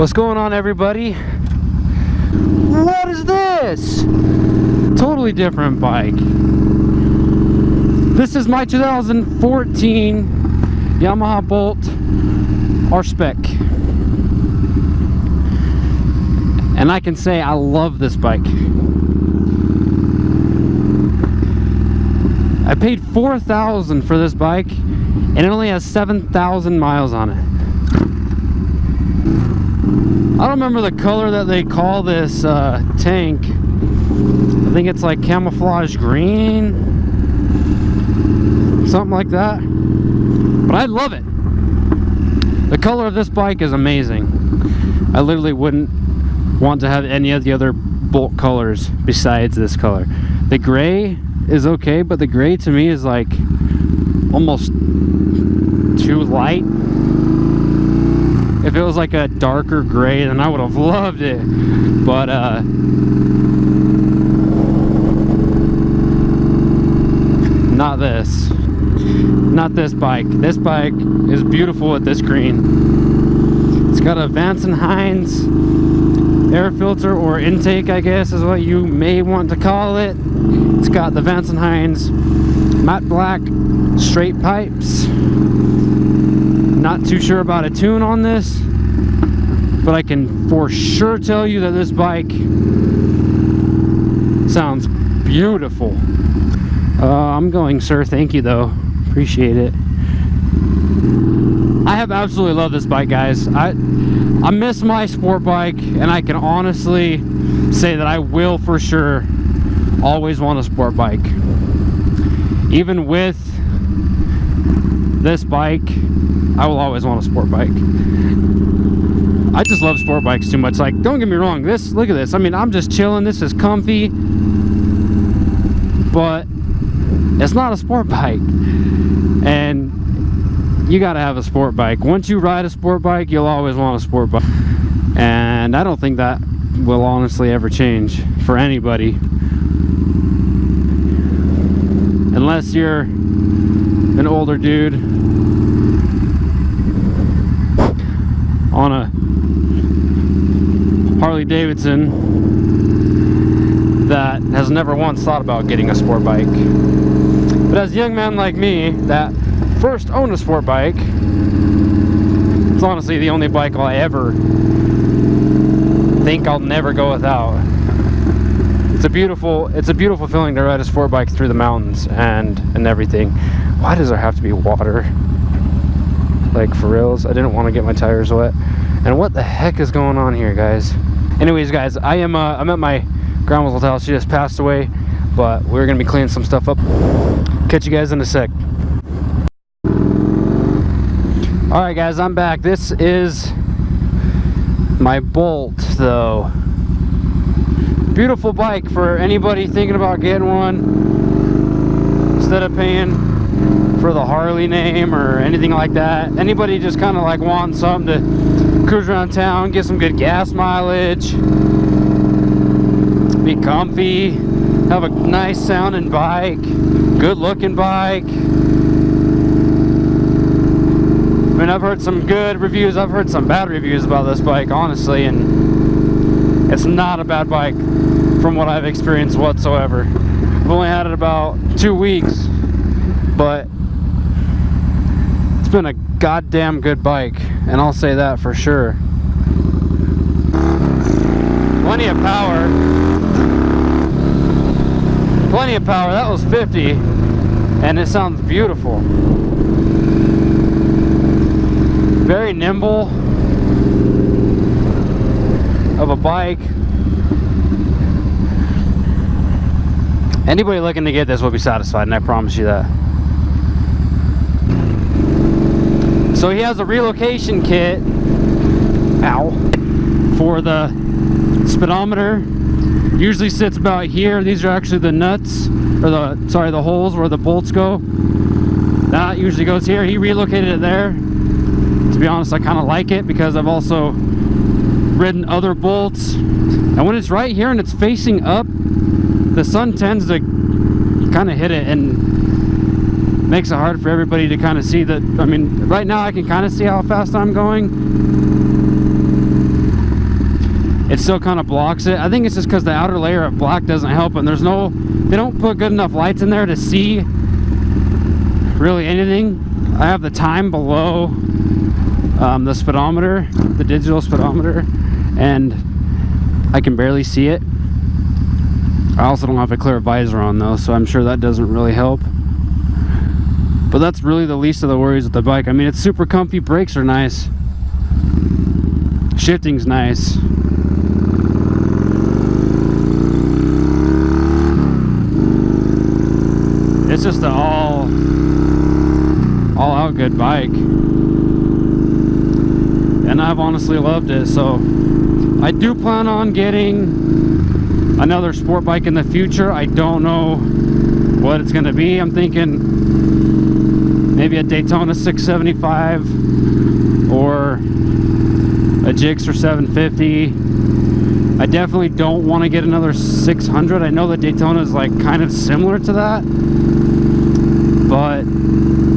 What's going on, everybody? What is this? Totally different bike. This is my 2014 Yamaha Bolt R-Spec. And I can say I love this bike. I paid $4,000 for this bike, and it only has 7,000 miles on it. I don't remember the color that they call this tank. I think it's like camouflage green, something like that. But I love it. The color of this bike is amazing. I literally wouldn't want to have any of the other Bolt colors besides this color. The gray is okay, but the gray to me is like almost too light. If it was like a darker gray, then I would have loved it. But not this. Not this bike. This bike is beautiful with this green. It's got a Vance & Hines air filter, or intake, I guess is what you may want to call it. It's got the Vance & Hines matte black straight pipes. Not too sure about a tune on this, but I can for sure tell you that this bike sounds beautiful. I'm going, sir. Thank you, though. Appreciate it. I have absolutely loved this bike, guys. I miss my sport bike, and I can honestly say that I will for sure always want a sport bike. Even with this bike, I will always want a sport bike. I just love sport bikes too much. Like, don't get me wrong, look at this. I mean, I'm just chilling. This is comfy, but it's not a sport bike. And you gotta have a sport bike. Once you ride a sport bike, you'll always want a sport bike. And I don't think that will honestly ever change for anybody. Unless you're an older dude on a Harley Davidson that has never once thought about getting a sport bike. But as a young man like me that first owned a sport bike, it's honestly the only bike I ever think I'll never go without. It's a beautiful feeling to ride a sport bike through the mountains and everything. Why does there have to be water? Like, for reals? I didn't want to get my tires wet. And what the heck is going on here, guys? Anyways, guys, I'm at my grandma's old house. She just passed away, but we're gonna be cleaning some stuff up. Catch you guys in a sec. Alright, guys, I'm back. This is my Bolt, though. Beautiful bike for anybody thinking about getting one. Instead of paying for the Harley name or anything like that. Anybody just kind of like wanting something to cruise around town, get some good gas mileage, be comfy, have a nice sounding bike, good looking bike. I mean, I've heard some good reviews, I've heard some bad reviews about this bike, honestly, and it's not a bad bike from what I've experienced whatsoever. I've only had it about 2 weeks, but it's been a goddamn good bike, and I'll say that for sure. Plenty of power. Plenty of power. That was 50, and it sounds beautiful. Very nimble of a bike. Anybody looking to get this will be satisfied, and I promise you that. So he has a relocation kit, for the speedometer. Usually sits about here. These are actually the nuts, or the holes where the bolts go. That usually goes here. He relocated it there. To be honest, I kind of like it because I've also ridden other Bolts, and when it's right here and it's facing up, the sun tends to kind of hit it and makes it hard for everybody to kind of see that. I mean, right now I can kind of see how fast I'm going, it still kind of blocks it. I think it's just because the outer layer of black doesn't help, and they don't put good enough lights in there to see really anything. I have the time below the speedometer, the digital speedometer, and I can barely see it. I also don't have a clear visor on though, so I'm sure that doesn't really help. But that's really the least of the worries with the bike. I mean, it's super comfy, brakes are nice, shifting's nice. It's just an all out good bike, and I've honestly loved it. So I do plan on getting another sport bike in the future. I don't know what it's going to be. I'm thinking maybe a Daytona 675 or a Gixxer 750. I definitely don't want to get another 600. I know the Daytona is like kind of similar to that, but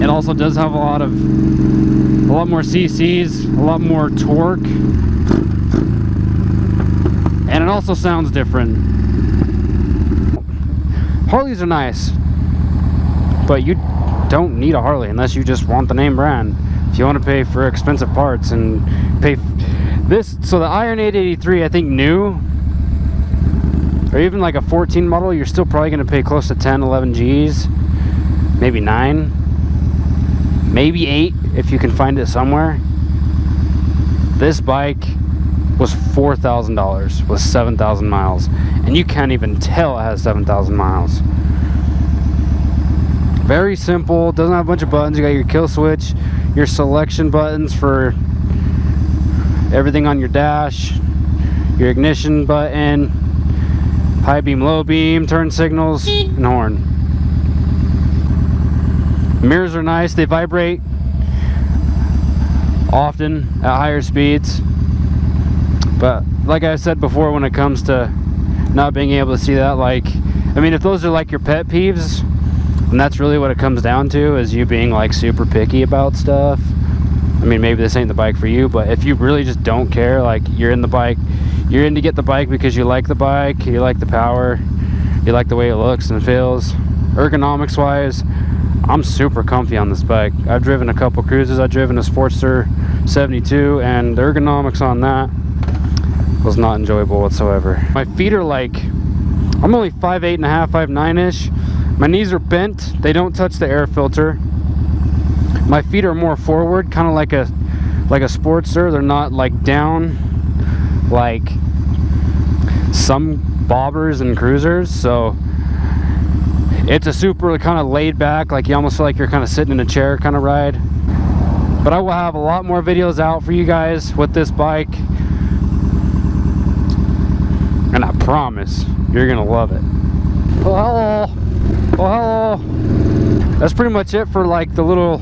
it also does have a lot more cc's, a lot more torque, and it also sounds different. Harleys are nice, but you don't need a Harley unless you just want the name brand. If you want to pay for expensive parts and pay this, so the Iron 883, I think new, or even like a 14 model, you're still probably going to pay close to 10, 11 G's, maybe 9, maybe 8 if you can find it somewhere. This bike was $4,000 with 7,000 miles, and you can't even tell it has 7,000 miles. Very simple, doesn't have a bunch of buttons. You got your kill switch, your selection buttons for everything on your dash, your ignition button, high beam, low beam, turn signals, and horn. Mirrors are nice, they vibrate often at higher speeds, but like I said before, when it comes to not being able to see that, like, I mean, if those are like your pet peeves, and that's really what it comes down to, is you being like super picky about stuff, I mean, maybe this ain't the bike for you. But if you really just don't care, like, you're in the bike, you're in to get the bike because you like the bike, you like the power, you like the way it looks and feels, ergonomics wise, I'm super comfy on this bike. I've driven a couple cruises. I've driven a Sportster 72, and the ergonomics on that was not enjoyable whatsoever. My feet are like, I'm only 5'8.5", 5'9"-ish. My knees are bent. They don't touch the air filter. My feet are more forward, kind of like a Sportster. They're not like down like some bobbers and cruisers. So it's a super kind of laid back, like you almost feel like you're kind of sitting in a chair kind of ride. But I will have a lot more videos out for you guys with this bike, and I promise you're gonna love it. Oh, hello. Oh, hello. That's pretty much it for like the little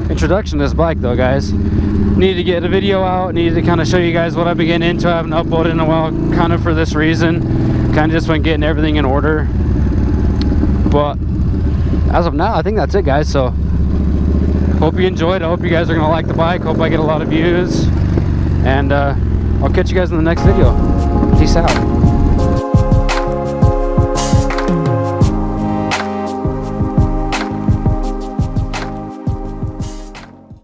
introduction to this bike though, guys. Needed to get a video out, needed to kind of show you guys what I've been getting into. I haven't uploaded in a while, kind of for this reason. Kind of just been getting everything in order. But as of now, I think that's it, guys. So hope you enjoyed. I hope you guys are gonna like the bike. Hope I get a lot of views, and I'll catch you guys in the next video. Peace out.